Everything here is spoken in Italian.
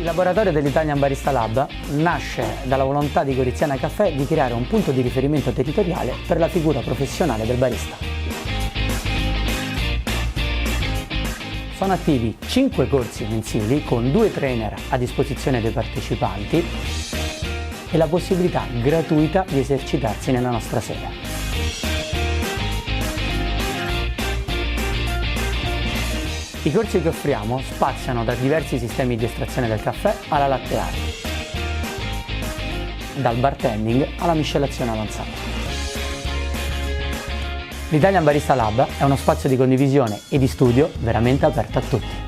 Il laboratorio dell'Italian Barista Lab nasce dalla volontà di Goriziana Caffè di creare un punto di riferimento territoriale per la figura professionale del barista. Sono attivi 5 corsi mensili con 2 trainer a disposizione dei partecipanti e la possibilità gratuita di esercitarsi nella nostra sede. I corsi che offriamo spaziano da diversi sistemi di estrazione del caffè alla latte art, dal bartending alla miscelazione avanzata. L'Italian Barista Lab è uno spazio di condivisione e di studio veramente aperto a tutti.